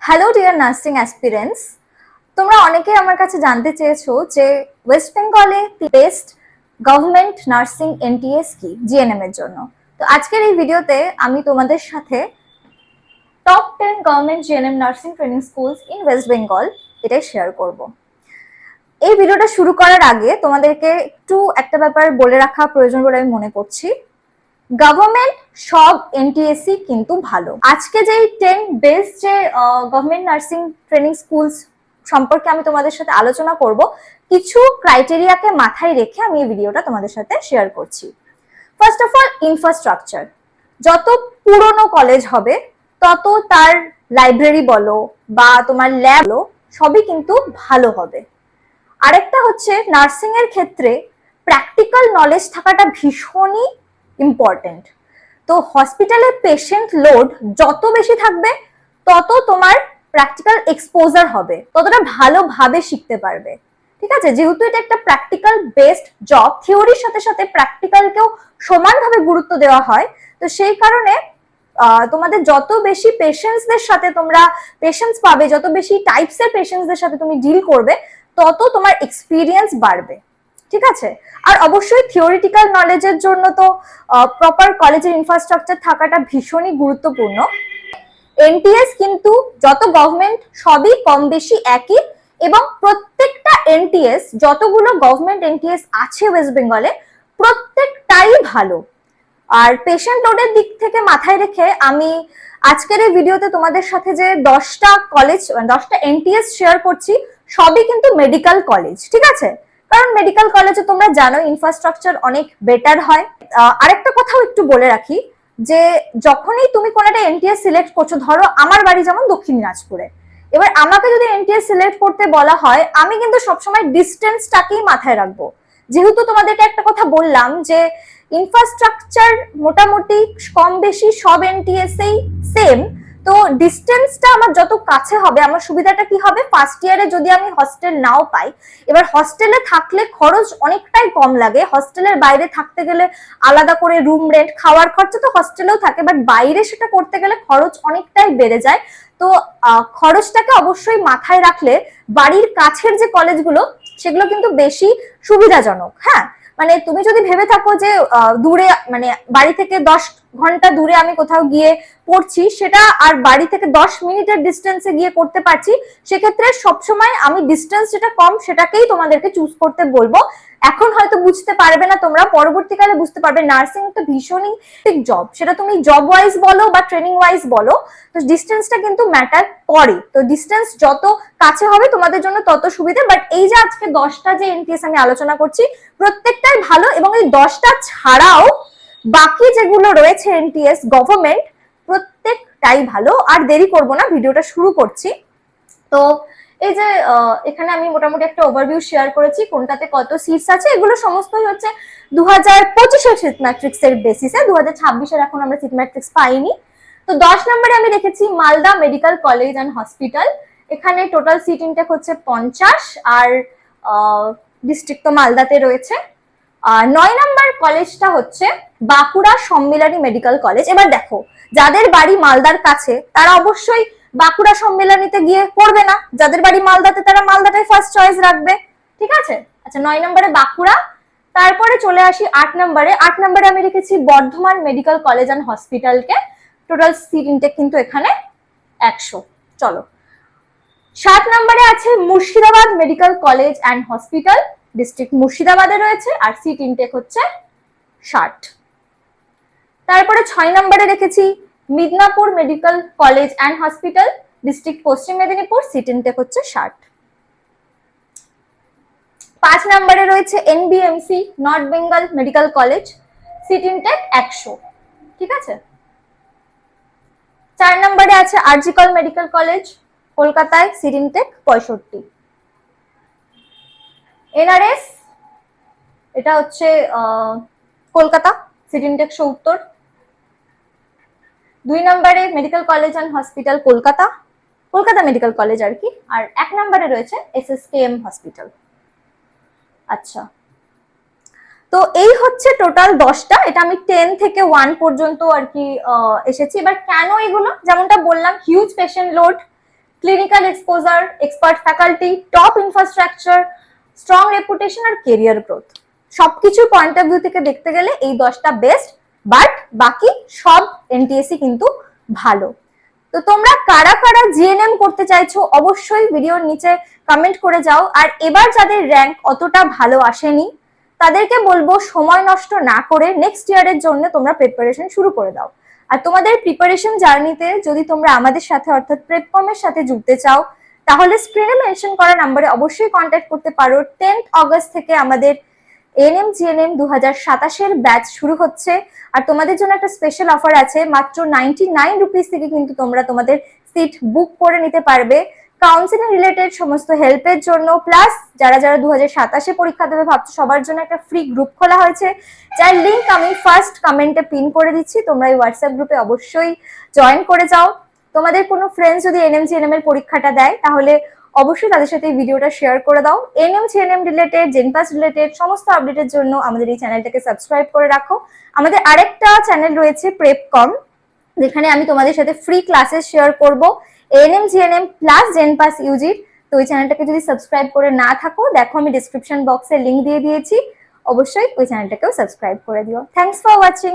Hello dear nursing aspirants, তোমরা অনেকেই আমার কাছে জানতে চেয়েছো যে ওয়েস্ট বেঙ্গলে বেস্ট গভর্নমেন্ট নার্সিং এনটিএস কি জিএনএম এর জন্য। তো আজকের এই ভিডিওতে আমি তোমাদের সাথে top 10 government GNM nursing training schools in West Bengal এটাই শেয়ার করব। এই ভিডিওটা শুরু করার আগে তোমাদেরকে একটু একটা ব্যাপার বলে রাখা প্রয়োজন বলে আমি মনে করছি। গভর্নমেন্ট সব এনটিএসসি কিন্তু ভালো। আজকে যে 10 বেস্ট যে গভর্নমেন্ট নার্সিং ট্রেনিং স্কুলস সম্পর্কে আমি তোমাদের সাথে আলোচনা করব, কিছু ক্রাইটেরিয়াকে মাথায় রেখে আমি এই ভিডিওটা তোমাদের সাথে শেয়ার করছি। First of all, infrastructure. যত পুরনো কলেজ হবে তত তার লাইব্রেরি বলো বা তোমার ল্যাব বলো সবই কিন্তু ভালো হবে। আরেকটা হচ্ছে নার্সিং এর ক্ষেত্রে প্র্যাকটিক্যাল নলেজ থাকাটা ভীষণই ইম্পর্টেন্ট। তো হসপিটালে পেশেন্ট লোড যত বেশি থাকবে তত তোমার প্র্যাকটিক্যাল এক্সপোজার হবে, ততটা ভালোভাবে শিখতে পারবে। ঠিক আছে, যেহেতু এটা একটা প্র্যাকটিক্যাল বেসড জব, থিওরির সাথে সাথে প্র্যাকটিক্যালকেও সমানভাবে গুরুত্ব দেওয়া হয়। তো সেই কারণে তোমাদের যত বেশি পেশেন্টসদের সাথে তোমরা পেশেন্টস পাবে, যত বেশি টাইপসের পেশেন্টসদের সাথে তুমি ডিল করবে, তত তোমার এক্সপিরিয়েন্স বাড়বে। ঠিক আছে, আর অবশ্যই থিওরিটিক্যাল নলেজের জন্য তো প্রপার কলেজের ইনফ্রাস্ট্রাকচার থাকাটা ভীষণই গুরুত্বপূর্ণ। এনটিএস কিন্তু যত গভর্নমেন্ট সবই কম বেশি একই, এবং প্রত্যেকটা এনটিএস, যতগুলো গভর্নমেন্ট এনটিএস আছে ওয়েস্ট বেঙ্গলে, প্রত্যেকটাই ভালো। আর পেশেন্ট লোডের দিক থেকে মাথায় রেখে আমি আজকের এই ভিডিওতে তোমাদের সাথে যে 10টা কলেজ 10টা এনটিএস শেয়ার করছি, সবই কিন্তু মেডিকেল কলেজ। ঠিক আছে, কারণ মেডিকেল কলেজে তোমরা জানো ইনফ্রাস্ট্রাকচার অনেক বেটার হয়। আরেকটা কথাও একটু বলে রাখি যে যখনই তুমি কোনো একটা এনটিএস সিলেক্ট করছো, ধরো আমার বাড়ি যেমন দক্ষিণ দিনাজপুরে, এবার আমাকে যদি এনটিএস সিলেক্ট করতে বলা হয়, আমি কিন্তু সবসময় ডিস্টেন্সটাকেই মাথায় রাখবো। যেহেতু তোমাদেরকে একটা কথা বললাম যে ইনফ্রাস্ট্রাকচার মোটামুটি কম বেশি সব এনটিএসেই সেম, তো ডিস্টেন্সটা আমার যত কাছে হবে আমার সুবিধাটা কি হবে, ফার্স্ট ইয়ারে যদি আমি হস্টেল নাও পাই, এবার হস্টেলে থাকলে খরচ অনেকটাই কম লাগে। হস্টেলের বাইরে থাকতে গেলে আলাদা করে রুম রেন্ট, খাওয়ার খরচা তো হস্টেলেও থাকে, বাট বাইরে সেটা করতে গেলে খরচ অনেকটাই বেড়ে যায়। তো খরচটাকে অবশ্যই মাথায় রাখলে বাড়ির কাছের যে কলেজগুলো সেগুলো কিন্তু বেশি সুবিধাজনক। হ্যাঁ, মানে তুমি যদি ভেবে থাকো যে দূরে, মানে বাড়ি থেকে 10 ঘন্টা দূরে আমি কোথাও গিয়ে পড়ছি, সেটা আর বাড়ি থেকে 10 মিনিটের ডিস্টেন্সে গিয়ে করতে পারছি, সেক্ষেত্রে সবসময় আমি ডিস্টেন্স যেটা কম সেটাকেই তোমাদেরকে চুজ করতে বলবো। এখন হয়তো বুঝতে পারবে না তোমরা, পরবর্তীকালে বুঝতে পারবে। নার্সিং একটা ভীষণই জব, সেটা তুমি জব ওয়াইজ বলো বা ট্রেনিং ওয়াইজ বলো, তো ডিস্টেন্সটা কিন্তু ম্যাটার করে। তো ডিস্টেন্স যত কাছে হবে তোমাদের জন্য তত সুবিধা। বাট এই যে আজকে 10টা যে এনটিএস আমি আলোচনা করছি, প্রত্যেকটাই ভালো, এবং এই 10টা ছাড়াও বাকি যেগুলো রয়েছে এনটিএস গভর্নমেন্ট, প্রত্যেকটাই ভালো। আর দেরি করব না, ভিডিওটা শুরু করছি। তো এই যে এখানে আমি মোটামুটি একটা ওভারভিউ শেয়ার করেছি, কোনটাতে কত সিটস আছে, এগুলো সমস্তই হচ্ছে 2025-এর সিট ম্যাট্রিক্সের বেসিসে। 2026-এর এখন আমরা সিট ম্যাট্রিক্স পাইনি। তো 10 নম্বরে আমি রেখেছি Malda medical college and hospital. এখানে টোটাল সিট ইনটেক হচ্ছে 50, আর ডিস্ট্রিক্ট তো মালদাতে রয়েছে। 9 নম্বর কলেজটা হচ্ছে বাঁকুড়া সম্মিলনী মেডিকেল কলেজ। এবার দেখো, যাদের বাড়ি মালদার কাছে তারা অবশ্যই বাঁকুড়া সম্মেলনীতে গিয়ে করবে না, যাদের বাড়ি মালদাতে তারা মালদাটাই ফার্স্ট চয়েস রাখবে। ঠিক আছে, আচ্ছা 9 নম্বরে বাঁকুড়া। তারপরে চলে আসি 8 নম্বরে। 8 নম্বরে আমি রেখেছি বর্ধমান মেডিকেল কলেজ অ্যান্ড হসপিটালকে। টোটাল সিট ইনটেক কিন্তু এখানে 100। চলো, 7 নম্বরে আছে Murshidabad medical college and hospital, district মুর্শিদাবাদে রয়েছে, আর সিট ইনটেক হচ্ছে 60। তারপরে 6 নম্বরে রেখেছি Midnapore medical college and hospital, district Paschim Medinipur, seat intact হচ্ছে 60। 5 নম্বরে রয়েছে এনবিএমসি north Bengal medical college, seat intact 100। ঠিক আছে, 4 নম্বরে আছে আরজিকর মেডিকেল কলেজ কলকাতায়, সিট ইনটেক 65। এনআরএস, এটা হচ্ছে কলকাতা, সিট ইনটেক 70। 2 নম্বরে medical college and hospital Kolkata, Kolkata medical college আর কি। আর 1 নম্বরে রয়েছে এসএসকেএম হসপিটাল। আচ্ছা, তো এই হচ্ছে টোটাল 10টা। এটা আমি 10 থেকে 1 পর্যন্ত আর কি এসেছি। এবার কেন এগুলো, যেমনটা বললাম huge patient load, clinical exposure, expert faculty, top infrastructure, strong reputation আর কেরিয়ার গ্রোথ, সবকিছু পয়েন্ট অফ ভিউ থেকে দেখতে গেলে এই 10টা বেস্ট, বাট বাকি সব এনটিএসসি কিন্তু ভালো। তো তোমরা কারা কারা জিএনএম করতে চাইছো অবশ্যই ভিডিওর নিচে কমেন্ট করে যাও। আর এবার যাদের র্যাঙ্ক অতটা ভালো আসেনি তাদেরকে বলবো সময় নষ্ট না করে নেক্সট ইয়ারের জন্য তোমরা প্রিপারেশন শুরু করে দাও। আর তোমাদের প্রিপারেশন জার্নিতে যদি তোমরা আমাদের সাথে অর্থাৎ প্রেপকমের সাথে যুক্তে চাও তাহলে স্ক্রিনে মেনশন করা নাম্বারে অবশ্যই কন্ট্যাক্ট করতে পারো। 10th অগস্ট থেকে আমাদের এএনএম জিএনএম 2027 ব্যাচ শুরু হচ্ছে। আর তোমাদের জন্য একটা স্পেশাল অফার আছে, মাত্র 99 রুপিস থেকে কিন্তু তোমরা তোমাদের সিট বুক করে নিতে পারবে কাউন্সিলিং রিলেটেড সমস্ত হেল্পের জন্য। প্লাস যারা যারা 2027 পরীক্ষা দেবে ভাবছো সবার জন্য একটা ফ্রি গ্রুপ খোলা হয়েছে, যার লিঙ্ক আমি ফার্স্ট কমেন্টে পিন করে দিচ্ছি, তোমরা এই হোয়াটসঅ্যাপ গ্রুপে অবশ্যই জয়েন করে যাও। তোমাদের কোনো ফ্রেন্ডস যদি এনএম জিএনএম এর পরীক্ষাটা দেয় তাহলে অবশ্যই তাদের সাথে এই ভিডিওটা শেয়ার করে দাও। এনএম জিএনএম রিলেটেড, জেনপাস রিলেটেড সমস্ত আপডেটের জন্য আমাদের এই চ্যানেলটাকে সাবস্ক্রাইব করে রাখো। আমাদের আরেকটা চ্যানেল রয়েছে প্রেপকম, যেখানে আমি তোমাদের সাথে ফ্রি ক্লাসেস শেয়ার করব এএনএম জিএনএম প্লাস জেনপাস ইউজির। তো ওই চ্যানেলটাকে যদি সাবস্ক্রাইব করে না থাকো দেখো আমি ডিসক্রিপশন বক্সে লিংক দিয়ে দিয়েছি, অবশ্যই ওই চ্যানেলটাকেও সাবস্ক্রাইব করে দিও। Thanks for watching.